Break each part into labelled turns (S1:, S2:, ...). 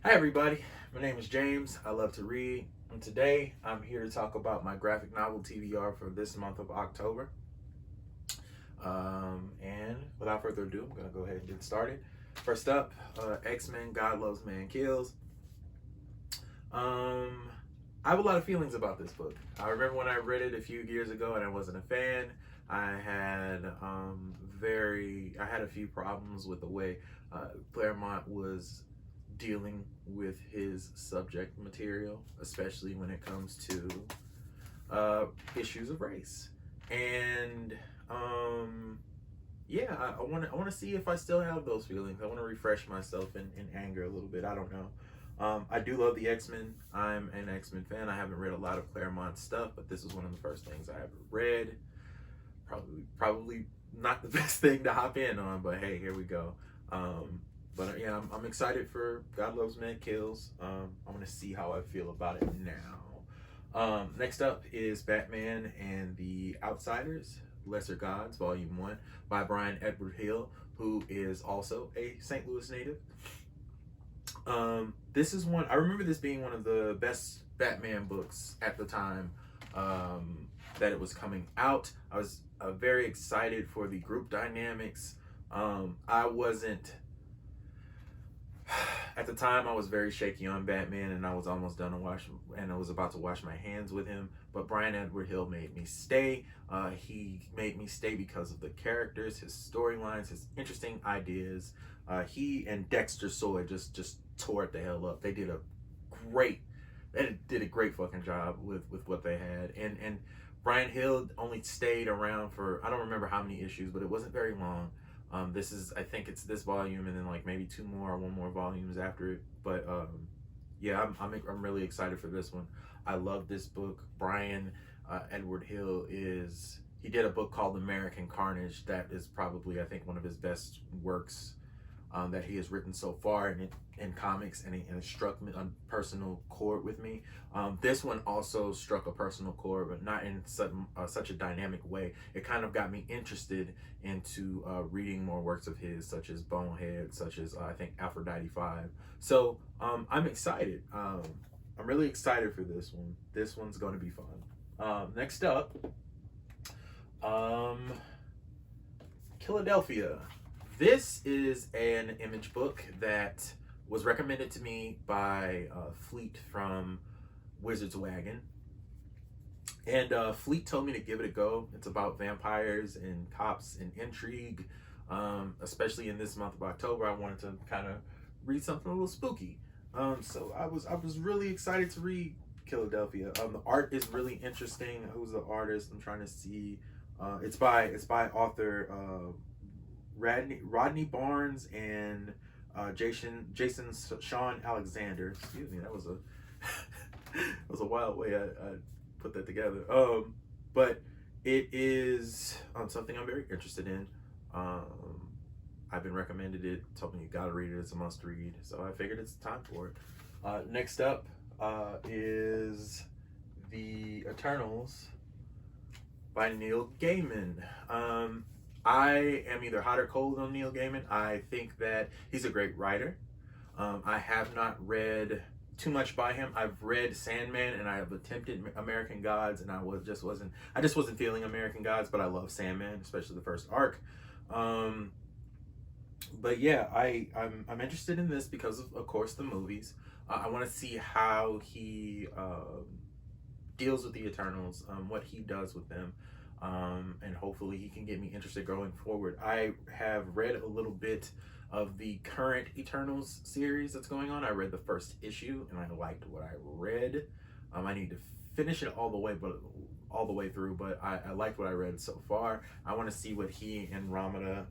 S1: Hi everybody, my name is James. I love to read, and today I'm here to talk about my graphic novel TBR for this month of October. And without further ado, I'm gonna go ahead and get started. First up, X-Men: God Loves, Man Kills. Um, I have a lot of feelings about this book. I remember when I read it a few years ago and I wasn't a fan. I had I had a few problems with the way Claremont was dealing with his subject material, especially when it comes to issues of race. And yeah, I want to see if I still have those feelings. I want to refresh myself in anger a little bit. I don't know. I do love the X-Men. I'm an X-Men fan. I haven't read a lot of Claremont stuff, but this was one of the first things I ever read. Probably not the best thing to hop in on, but hey, here we go. But yeah, I'm excited for God Loves, Man Kills. I want to see how I feel about it now. Next up is Batman and the Outsiders, Lesser Gods, Volume 1 by Brian Edward Hill, who is also a St. Louis native. This is one, I remember this being one of the best Batman books at the time that it was coming out. I was very excited for the group dynamics. I wasn't At the time, I was very shaky on Batman, and I was almost done and I was about to wash my hands with him. But Brian Edward Hill made me stay. He made me stay because of the characters, his storylines, his interesting ideas. He and Dexter Soy just tore it the hell up. They did a great fucking job with what they had. And Brian Hill only stayed around for, I don't remember how many issues, but it wasn't very long. This is, I think it's this volume, and then like maybe two more or one more volumes after it. But yeah, I'm really excited for this one. I love this book. Brian Edward Hill he did a book called American Carnage that is probably, I think, one of his best works that he has written so far in comics, and it struck me a personal chord with me. This one also struck a personal chord, but not in such a dynamic way. It kind of got me interested into reading more works of his, such as Bonehead, such as I think Aphrodite 5. So I'm excited. I'm really excited for this one. This one's going to be fun. Next up, Philadelphia. This is an image book that was recommended to me by Fleet from Wizard's Wagon. And Fleet told me to give it a go. It's about vampires and cops and intrigue. Especially in this month of October, I wanted to kind of read something a little spooky. So I was really excited to read Philadelphia. The art is really interesting. Who's the artist? I'm trying to see. It's by author Rodney Barnes and Jason Sean Alexander. Excuse me, that was a that was a wild way I put that together. But it is something I'm very interested in. I've been recommended it. Told me you gotta read it. It's a must read. So I figured it's time for it. Next up is The Eternals by Neil Gaiman. I am either hot or cold on Neil Gaiman. I think that he's a great writer. I have not read too much by him. I've read Sandman and I have attempted American Gods, and I just wasn't feeling American Gods, but I love Sandman, especially the first arc. But yeah, I'm interested in this because of course the movies. I want to see how he deals with the Eternals, what he does with them. And hopefully he can get me interested going forward. I have read a little bit of the current Eternals series that's going on. I read the first issue and I liked what I read. I need to finish it all the way through, but I liked what I read so far. I want to see what he and Ramada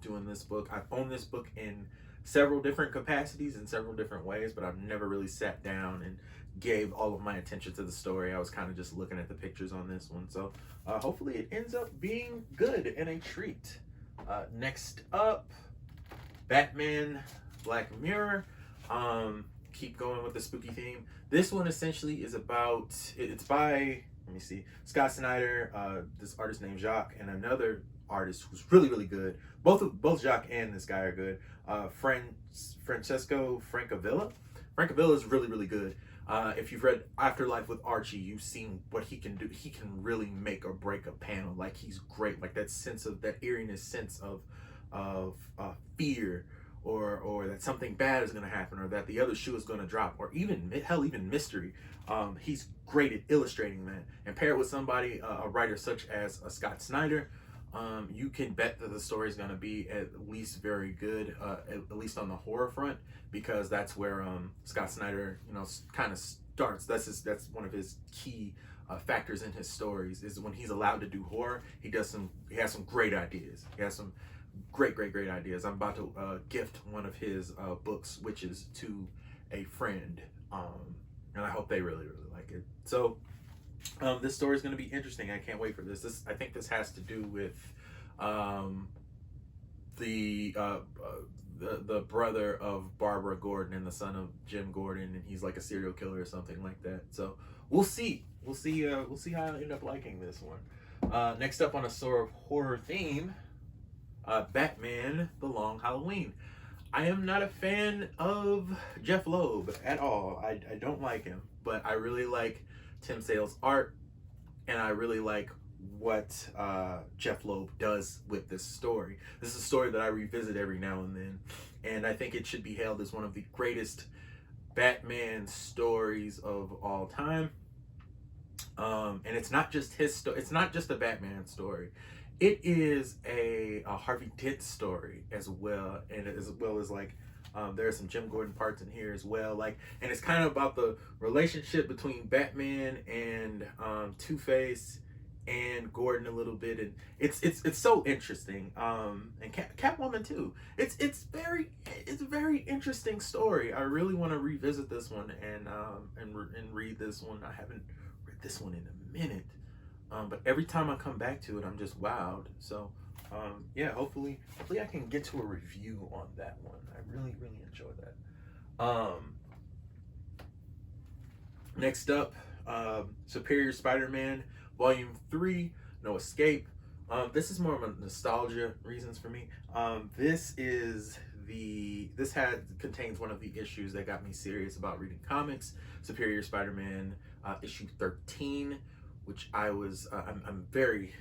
S1: do in this book. I've owned this book in several different capacities in several different ways, but I've never really sat down and gave all of my attention to the story. I was kind of just looking at the pictures on this one. So hopefully it ends up being good and a treat. Next up, Batman Black Mirror. Keep going with the spooky theme. This one essentially is about, it's by, let me see, Scott Snyder, this artist named Jacques, and another artist who's really good. Both Jacques and this guy are good. Francesco Francavilla. Francavilla is really, really good. If you've read Afterlife with Archie, you've seen what he can do. He can really make or break a panel. Like, he's great. Like, that sense of, that eeriness sense of fear, or that something bad is going to happen, or that the other shoe is going to drop, or even, hell, even mystery. He's great at illustrating that. And pair it with somebody, a writer such as Scott Snyder, you can bet that the story is going to be at least very good, at least on the horror front, because that's where Scott Snyder, kind of starts. That's one of his key factors in his stories, is when he's allowed to do horror. He has some great ideas. He has some great ideas. I'm about to gift one of his books, Witches, to a friend, and I hope they really like it. So this story is going to be interesting. I can't wait for this. I think this has to do with the brother of Barbara Gordon and the son of Jim Gordon, and he's like a serial killer or something like that. So we'll see. We'll see how I end up liking this one. Next up on a sort of horror theme, Batman: The Long Halloween. I am not a fan of Jeff Loeb at all. I don't like him, but I really like Tim Sale's art, and I really like what Jeff Loeb does with this story. This is a story that I revisit every now and then, and I think it should be hailed as one of the greatest Batman stories of all time. And it's not just his story. It's not just a Batman story. It is a Harvey Dent story as well, and as well as like there are some Jim Gordon parts in here as well. Like, and it's kind of about the relationship between Batman and Two-Face and Gordon a little bit, and it's so interesting. And Catwoman too. It's a very interesting story. I really want to revisit this one and read this one. I haven't read this one in a minute. But every time I come back to it, I'm just wowed. So, yeah, hopefully I can get to a review on that one. I really enjoy that. Next up, Superior Spider-Man Volume 3, No Escape. This is more of a nostalgia reasons for me. This contains one of the issues that got me serious about reading comics. Superior Spider-Man issue 13. Which I'm very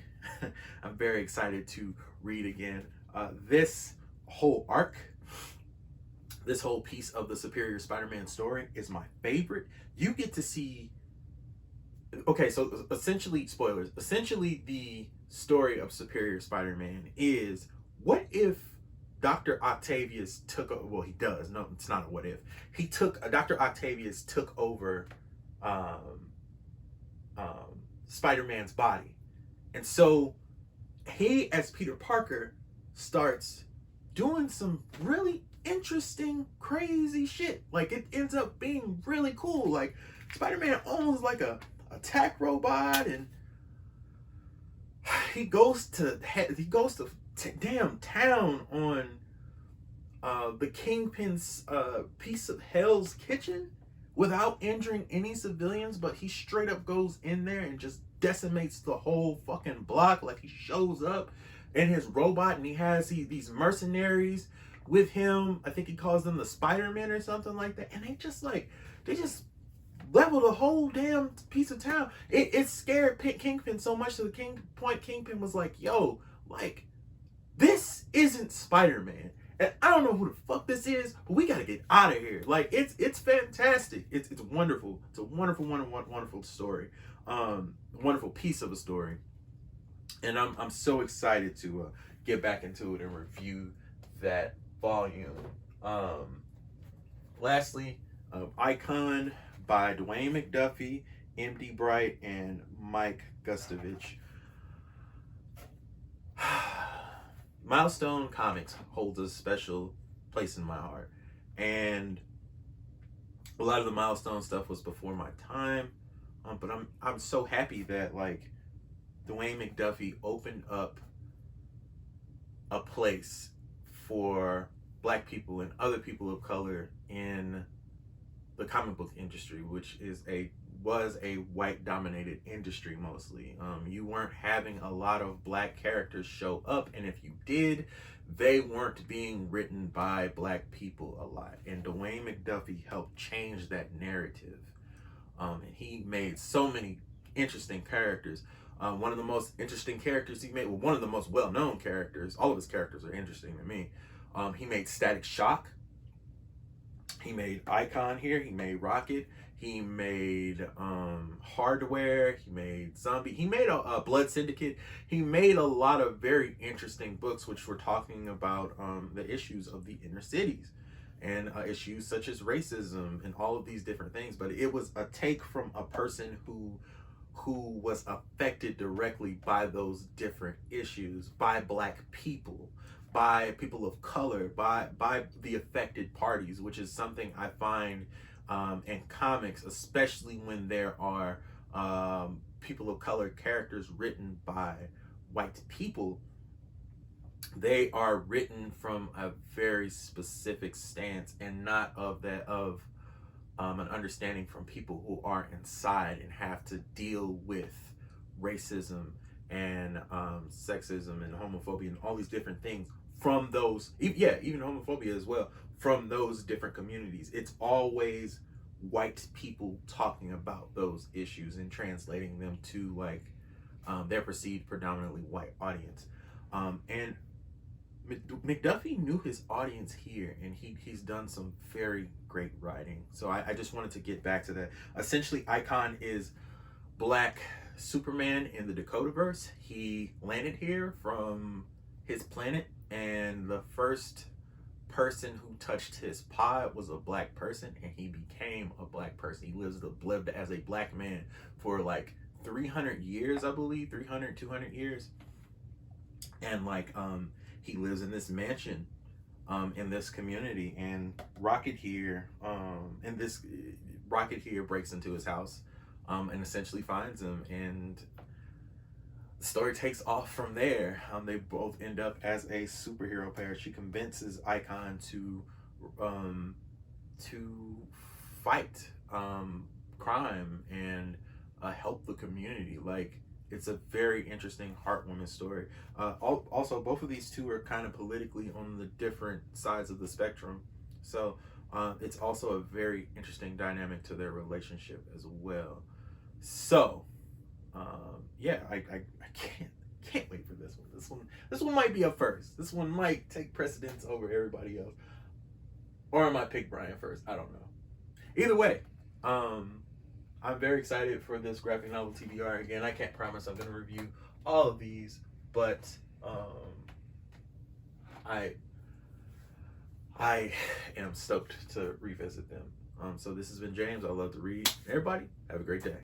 S1: I'm very excited to read again. This whole arc, this whole piece of the Superior Spider-Man story is my favorite. You get to see, okay, so essentially, spoilers, essentially the story of Superior Spider-Man is, what if Dr. Octavius well, he does, no, it's not a what if. Dr. Octavius took over Spider-Man's body. And so he, as Peter Parker, starts doing some really interesting, crazy shit. Like, it ends up being really cool. Like, Spider-Man almost like a attack robot, and he goes to damn town on the Kingpin's piece of Hell's Kitchen without injuring any civilians, but he straight up goes in there and just decimates the whole fucking block. Like, he shows up in his robot, and he has these mercenaries with him. I think he calls them the Spider-Man or something like that. And they just level the whole damn piece of town. It scared Kingpin so much to the point Kingpin was like, yo, like, this isn't Spider-Man. And I don't know who the fuck this is, but we gotta get out of here. Like, it's fantastic. It's wonderful. It's a wonderful story. Wonderful piece of a story. And I'm so excited to get back into it and review that volume. Lastly, Icon by Dwayne McDuffie, M.D. Bright, and Mike Gustovich. Milestone Comics holds a special place in my heart, and a lot of the Milestone stuff was before my time, but I'm so happy that, like, Dwayne McDuffie opened up a place for Black people and other people of color in the comic book industry, which is a was a white dominated industry mostly. You weren't having a lot of black characters show up, and if you did, they weren't being written by black people a lot. And Dwayne McDuffie helped change that narrative. And he made so many interesting characters. One of the most interesting characters he made, well, one of the most well-known characters, all of his characters are interesting to me. He made Static Shock. He made Icon here. He made Rocket. He made Hardware. He made Zombie. He made a Blood Syndicate. He made a lot of very interesting books which were talking about the issues of the inner cities and issues such as racism and all of these different things. But it was a take from a person who was affected directly by those different issues, by black people, by people of color, by the affected parties, which is something I find in comics, especially when there are people of color characters written by white people. They are written from a very specific stance and not of an understanding from people who are inside and have to deal with racism and sexism and homophobia and all these different things from those, even homophobia as well, from those different communities. It's always white people talking about those issues and translating them to like their perceived predominantly white audience. And McDuffie knew his audience here, and he's done some very great writing. So I just wanted to get back to that. Essentially, Icon is Black Superman in the Dakotaverse. He landed here from his planet, and the first person who touched his pod was a black person, and he became a black person. He lived as a black man for like 300 years, I believe, 200 years. And like he lives in this mansion in this community, and Rocket here breaks into his house and essentially finds him, and the story takes off from there. They both end up as a superhero pair. She convinces Icon to fight crime and help the community. Like, it's a very interesting, heartwarming story. Also, both of these two are kind of politically on the different sides of the spectrum. So it's also a very interesting dynamic to their relationship as well. So, I can't wait for this one. This one might be a first. This one might take precedence over everybody else. Or I might pick Brian first. I don't know. Either way, I'm very excited for this graphic novel TBR. Again, I can't promise I'm going to review all of these, but I am stoked to revisit them. So this has been James. I love to read. Everybody, have a great day.